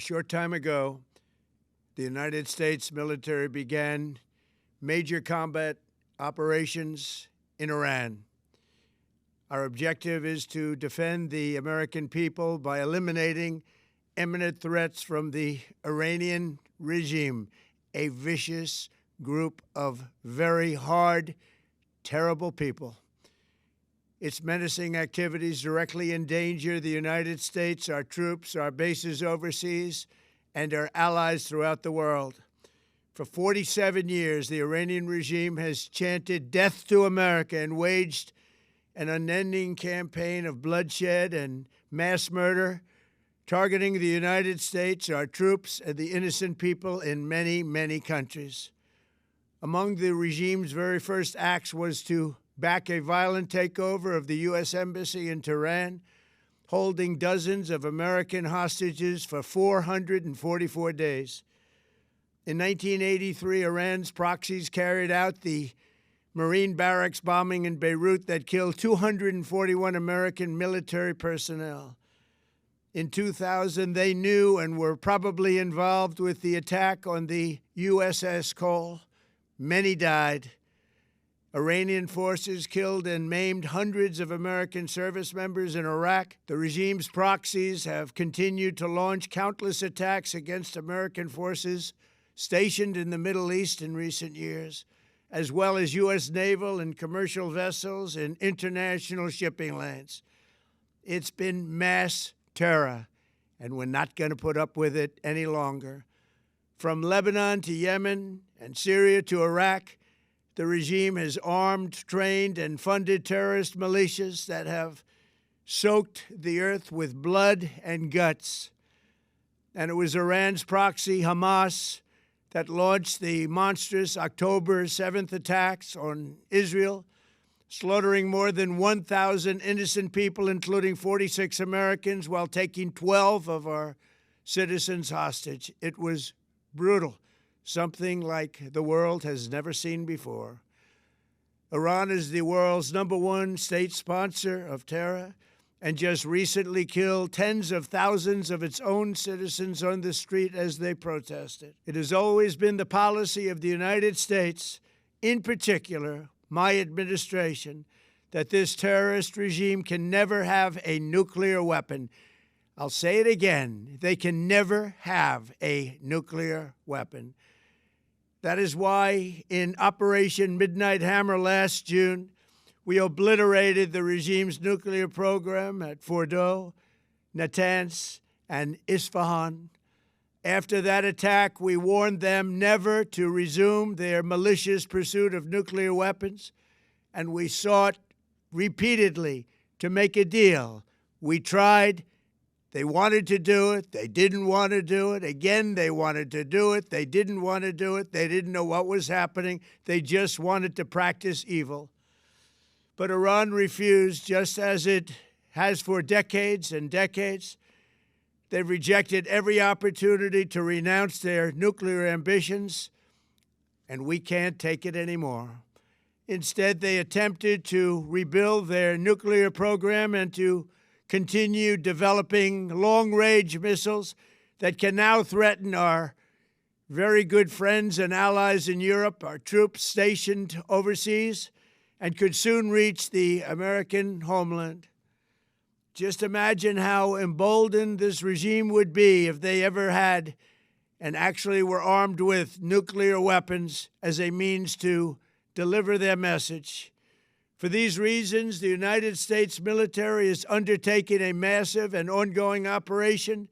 A short time ago, the United States military began major combat operations in Iran. Our objective is to defend the American people by eliminating imminent threats from the Iranian regime, a vicious group of very hard, terrible people. Its menacing activities directly endanger the United States, our troops, our bases overseas, and our allies throughout the world. For 47 years, the Iranian regime has chanted death to America and waged an unending campaign of bloodshed and mass murder, targeting the United States, our troops, and the innocent people in many, many countries. Among the regime's very first acts was to back a violent takeover of the U.S. Embassy in Tehran, holding dozens of American hostages for 444 days. In 1983, Iran's proxies carried out the Marine barracks bombing in Beirut that killed 241 American military personnel. In 2000, they knew and were probably involved with the attack on the USS Cole. Many died. Iranian forces killed and maimed hundreds of American service members in Iraq. The regime's proxies have continued to launch countless attacks against American forces stationed in the Middle East in recent years, as well as U.S. naval and commercial vessels in international shipping lanes. It's been mass terror, and we're not going to put up with it any longer. From Lebanon to Yemen and Syria to Iraq, the regime has armed, trained, and funded terrorist militias that have soaked the earth with blood and guts. And it was Iran's proxy, Hamas, that launched the monstrous October 7th attacks on Israel, slaughtering more than 1,000 innocent people, including 46 Americans, while taking 12 of our citizens hostage. It was brutal, something like the world has never seen before. Iran is the world's #1 state sponsor of terror and just recently killed tens of thousands of its own citizens on the street as they protested. It has always been the policy of the United States, in particular, my administration, that this terrorist regime can never have a nuclear weapon. I'll say it again, they can never have a nuclear weapon. That is why in Operation Midnight Hammer last June, we obliterated the regime's nuclear program at Fordow, Natanz, and Isfahan. After that attack, we warned them never to resume their malicious pursuit of nuclear weapons, and we sought repeatedly to make a deal. We tried. They wanted to do it. They didn't want to do it. Again, they wanted to do it. They didn't want to do it. They didn't know what was happening. They just wanted to practice evil. But Iran refused, just as it has for decades and decades. They've rejected every opportunity to renounce their nuclear ambitions, and we can't take it anymore. Instead, they attempted to rebuild their nuclear program and to continue developing long-range missiles that can now threaten our very good friends and allies in Europe, our troops stationed overseas, and could soon reach the American homeland. Just imagine how emboldened this regime would be if they ever had and actually were armed with nuclear weapons as a means to deliver their message. For these reasons, the United States military is undertaking a massive and ongoing operation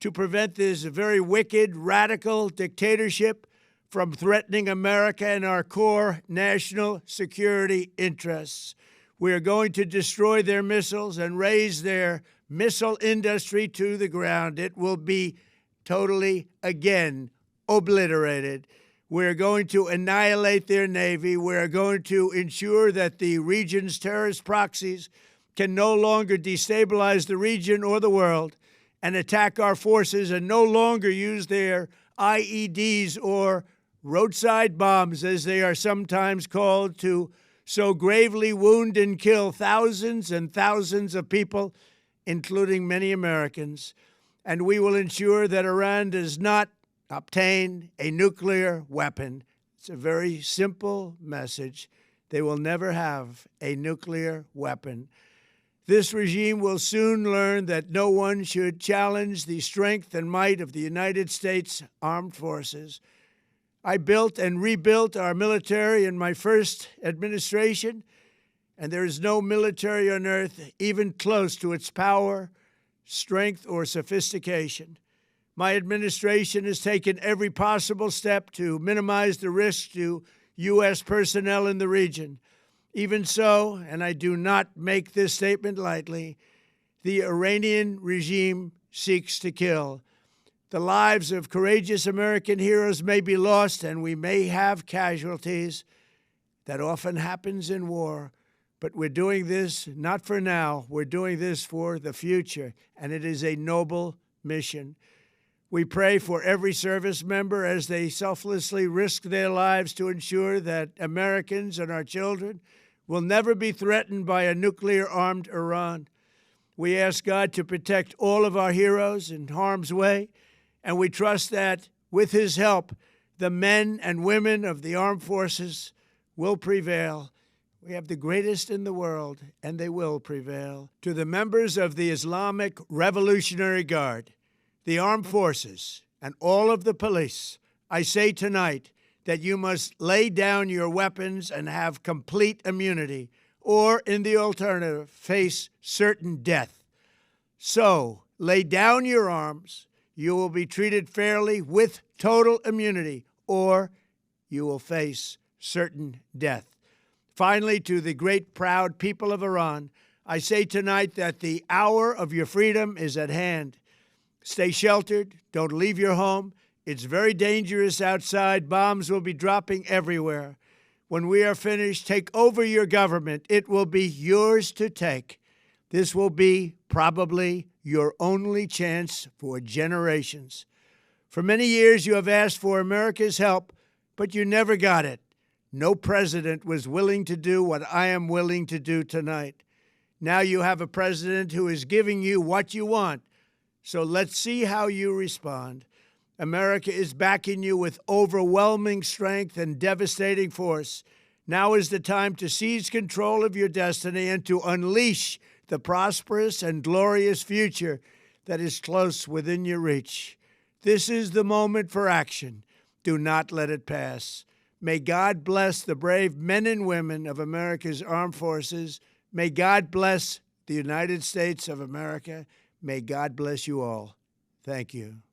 to prevent this very wicked, radical dictatorship from threatening America and our core national security interests. We are going to destroy their missiles and raise their missile industry to the ground. It will be totally, again, obliterated. We're going to annihilate their Navy. We're going to ensure that the region's terrorist proxies can no longer destabilize the region or the world and attack our forces and no longer use their IEDs or roadside bombs, as they are sometimes called, to so gravely wound and kill thousands and thousands of people, including many Americans. and we will ensure that Iran does not obtain a nuclear weapon. It's a very simple message. They will never have a nuclear weapon. This regime will soon learn that no one should challenge the strength and might of the United States Armed Forces. I built and rebuilt our military in my first administration, and there is no military on earth even close to its power, strength, or sophistication. My administration has taken every possible step to minimize the risk to U.S. personnel in the region. Even so, and I do not make this statement lightly, the Iranian regime seeks to kill. The lives of courageous American heroes may be lost, and we may have casualties. That often happens in war. But we're doing this not for now. We're doing this for the future, and it is a noble mission. We pray for every service member as they selflessly risk their lives to ensure that Americans and our children will never be threatened by a nuclear-armed Iran. We ask God to protect all of our heroes in harm's way, and we trust that, with His help, the men and women of the armed forces will prevail. We have the greatest in the world, and they will prevail. To the members of the Islamic Revolutionary Guard, the armed forces, and all of the police, I say tonight that you must lay down your weapons and have complete immunity, or, in the alternative, face certain death. So, lay down your arms. You will be treated fairly with total immunity, or you will face certain death. Finally, to the great, proud people of Iran, I say tonight that the hour of your freedom is at hand. Stay sheltered. Don't leave your home. It's very dangerous outside. Bombs will be dropping everywhere. When we are finished, take over your government. It will be yours to take. This will be probably your only chance for generations. For many years, you have asked for America's help, but you never got it. No president was willing to do what I am willing to do tonight. Now you have a president who is giving you what you want. So let's see how you respond. America is backing you with overwhelming strength and devastating force. Now is the time to seize control of your destiny and to unleash the prosperous and glorious future that is close within your reach. This is the moment for action. Do not let it pass. May God bless the brave men and women of America's armed forces. May God bless the United States of America. May God bless you all. Thank you.